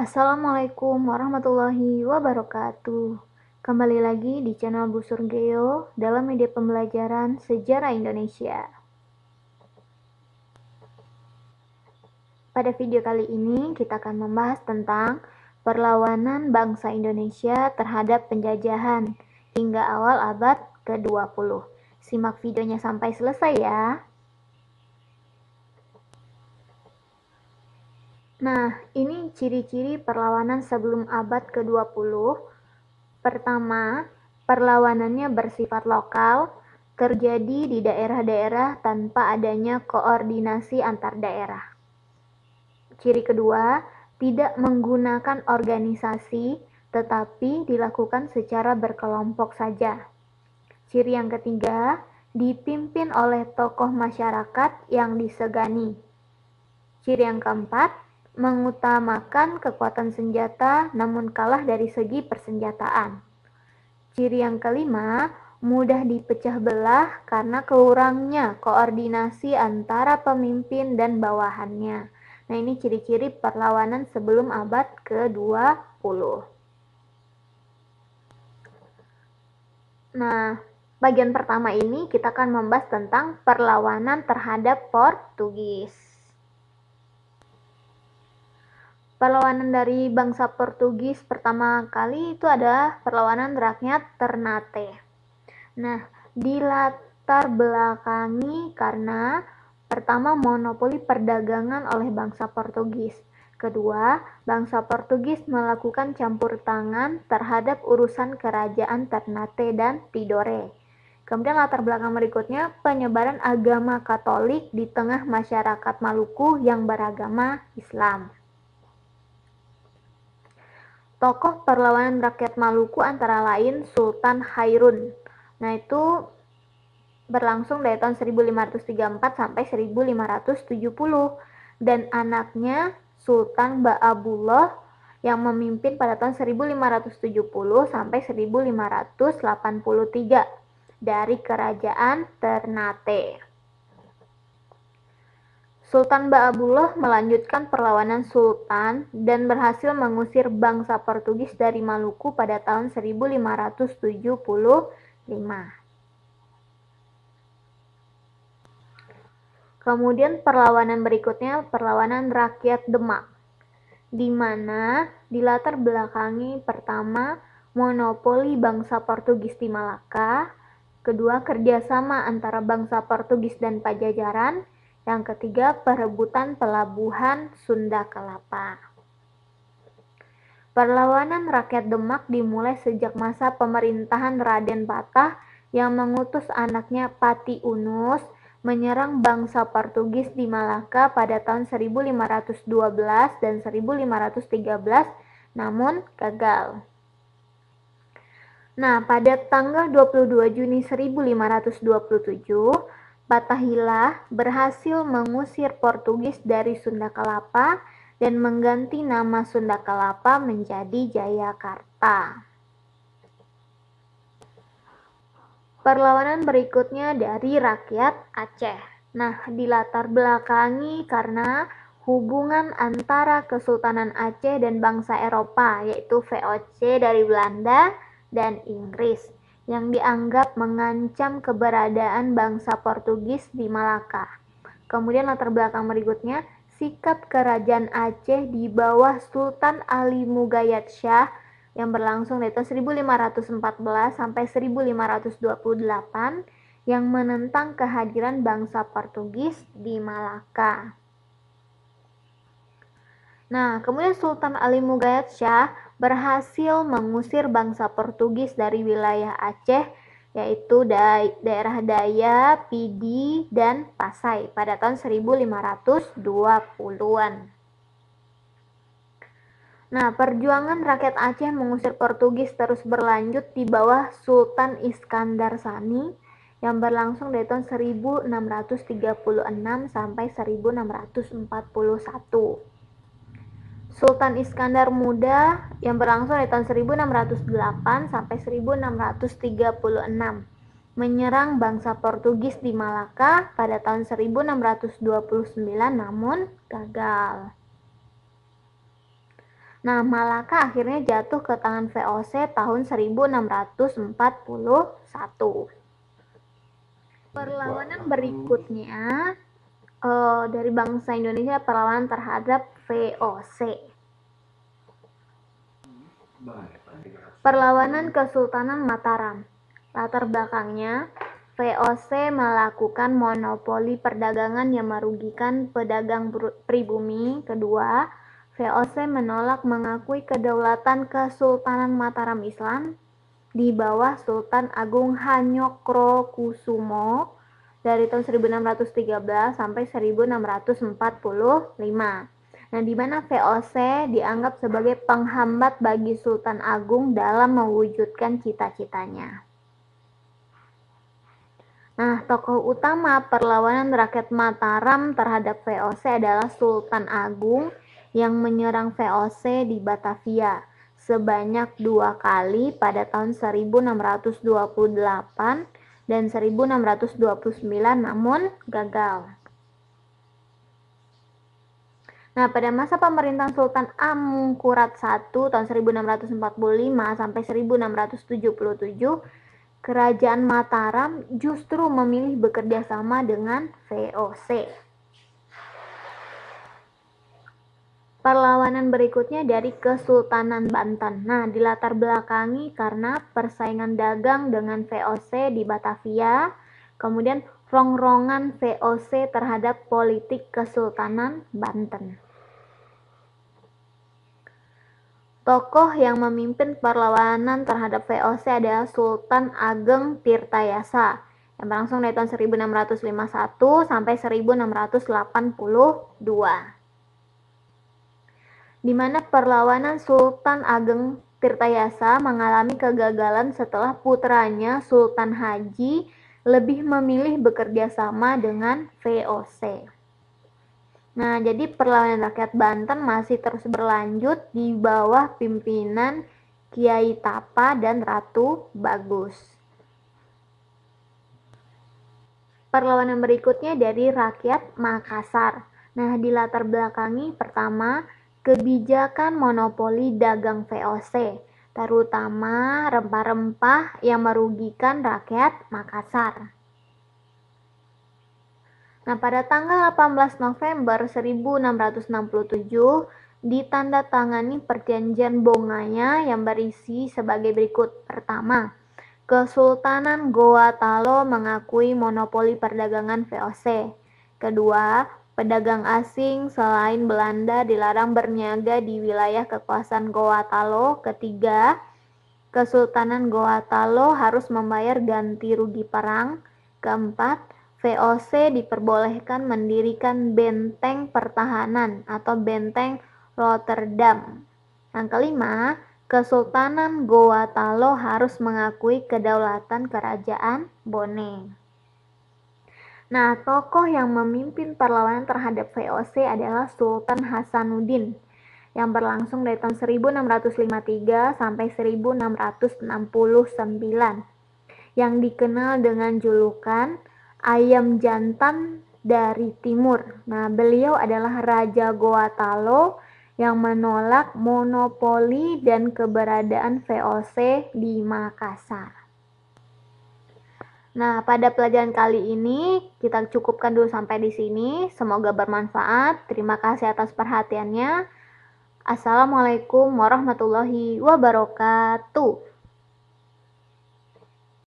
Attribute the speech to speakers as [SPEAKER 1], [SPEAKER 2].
[SPEAKER 1] Assalamualaikum warahmatullahi wabarakatuh. Kembali lagi di channel Bu Surgeo dalam media pembelajaran Sejarah Indonesia. Pada video kali ini kita akan membahas tentang perlawanan bangsa Indonesia terhadap penjajahan hingga awal abad ke-20. Simak videonya sampai selesai ya. Nah, ini ciri-ciri perlawanan sebelum abad ke-20. Pertama, perlawanannya bersifat lokal, terjadi di daerah-daerah tanpa adanya koordinasi antar daerah. Ciri kedua, tidak menggunakan organisasi, tetapi dilakukan secara berkelompok saja. Ciri yang ketiga, dipimpin oleh tokoh masyarakat yang disegani. Ciri yang keempat, mengutamakan kekuatan senjata namun kalah dari segi persenjataan. Ciri yang kelima, mudah dipecah belah karena kurangnya koordinasi antara pemimpin dan bawahannya. Nah, ini ciri-ciri perlawanan sebelum abad ke-20. Nah, bagian pertama ini kita akan membahas tentang perlawanan terhadap Portugis. Perlawanan dari bangsa Portugis pertama kali itu adalah perlawanan rakyat Ternate. Nah, dilatar belakangi karena pertama, monopoli perdagangan oleh bangsa Portugis. Kedua, bangsa Portugis melakukan campur tangan terhadap urusan kerajaan Ternate dan Tidore. Kemudian latar belakang berikutnya, penyebaran agama Katolik di tengah masyarakat Maluku yang beragama Islam. Tokoh perlawanan rakyat Maluku antara lain Sultan Hairun. Nah, itu berlangsung dari tahun 1534 sampai 1570 dan anaknya Sultan Ba'abullah yang memimpin pada tahun 1570 sampai 1583 dari kerajaan Ternate. Sultan Ba'abullah melanjutkan perlawanan sultan dan berhasil mengusir bangsa Portugis dari Maluku pada tahun 1575. Kemudian perlawanan berikutnya, perlawanan rakyat Demak, di mana dilatar belakangi pertama, monopoli bangsa Portugis di Malaka, kedua, kerjasama antara bangsa Portugis dan Pajajaran, yang ketiga, perebutan pelabuhan Sunda Kelapa. Perlawanan rakyat Demak dimulai sejak masa pemerintahan Raden Patah yang mengutus anaknya Pati Unus menyerang bangsa Portugis di Malaka pada tahun 1512 dan 1513, namun gagal. Nah, pada tanggal 22 Juni 1527, Fatahillah berhasil mengusir Portugis dari Sunda Kelapa dan mengganti nama Sunda Kelapa menjadi Jayakarta. Perlawanan berikutnya dari rakyat Aceh. Nah, dilatar belakangi karena hubungan antara Kesultanan Aceh dan bangsa Eropa, yaitu VOC dari Belanda dan Inggris, yang dianggap mengancam keberadaan bangsa Portugis di Malaka. Kemudian latar belakang berikutnya, sikap kerajaan Aceh di bawah Sultan Ali Mugayat Shah yang berlangsung dari tahun 1514 sampai 1528 yang menentang kehadiran bangsa Portugis di Malaka. Nah, kemudian Sultan Ali Mugayat Shah berhasil mengusir bangsa Portugis dari wilayah Aceh, yaitu daerah Daya, Pidi, dan Pasai pada tahun 1520-an. Nah, perjuangan rakyat Aceh mengusir Portugis terus berlanjut di bawah Sultan Iskandar Sani yang berlangsung dari tahun 1636 sampai 1641. Sultan Iskandar Muda yang berlangsung dari tahun 1608 sampai 1636 menyerang bangsa Portugis di Malaka pada tahun 1629 namun gagal. Nah, Malaka akhirnya jatuh ke tangan VOC tahun 1641. Perlawanan berikutnya dari bangsa Indonesia, perlawanan terhadap VOC. Perlawanan Kesultanan Mataram. Latar belakangnya, VOC melakukan monopoli perdagangan yang merugikan pedagang pribumi. Kedua, VOC menolak mengakui kedaulatan Kesultanan Mataram Islam di bawah Sultan Agung Hanyokrokusumo dari tahun 1613 sampai 1645. Nah, di mana VOC dianggap sebagai penghambat bagi Sultan Agung dalam mewujudkan cita-citanya. Nah, tokoh utama perlawanan rakyat Mataram terhadap VOC adalah Sultan Agung yang menyerang VOC di Batavia sebanyak 2 kali pada tahun 1628 dan 1629, namun gagal. Nah, pada masa pemerintahan Sultan Amangkurat I tahun 1645 sampai 1677, Kerajaan Mataram justru memilih bekerja sama dengan VOC. Perlawanan berikutnya dari Kesultanan Banten. Nah, dilatar belakangi karena persaingan dagang dengan VOC di Batavia, kemudian rongrongan VOC terhadap politik Kesultanan Banten. Tokoh yang memimpin perlawanan terhadap VOC adalah Sultan Ageng Tirtayasa yang berlangsung dari tahun 1651 sampai 1682. Di mana perlawanan Sultan Ageng Tirtayasa mengalami kegagalan setelah putranya Sultan Haji lebih memilih bekerja sama dengan VOC. Nah, jadi perlawanan rakyat Banten masih terus berlanjut di bawah pimpinan Kiai Tapa dan Ratu Bagus. Perlawanan berikutnya dari rakyat Makassar. Nah, dilatar belakangi pertama, kebijakan monopoli dagang VOC, terutama rempah-rempah yang merugikan rakyat Makassar. Nah, pada tanggal 18 November 1667 ditandatangani perjanjian Bongaya yang berisi sebagai berikut. Pertama, Kesultanan Goa Talo mengakui monopoli perdagangan VOC. Kedua, pedagang asing selain Belanda dilarang berniaga di wilayah kekuasaan Goa Talo. Ketiga, Kesultanan Goa Talo harus membayar ganti rugi perang. Keempat, VOC diperbolehkan mendirikan benteng pertahanan atau benteng Rotterdam. Yang kelima, Kesultanan Goa Talo harus mengakui kedaulatan Kerajaan Bone. Nah, tokoh yang memimpin perlawanan terhadap VOC adalah Sultan Hasanuddin yang berlangsung dari tahun 1653 sampai 1669, yang dikenal dengan julukan Ayam Jantan dari Timur. Nah, beliau adalah Raja Goa Talo yang menolak monopoli dan keberadaan VOC di Makassar. Nah, pada pelajaran kali ini kita cukupkan dulu sampai di sini. Semoga bermanfaat. Terima kasih atas perhatiannya. Assalamualaikum warahmatullahi wabarakatuh.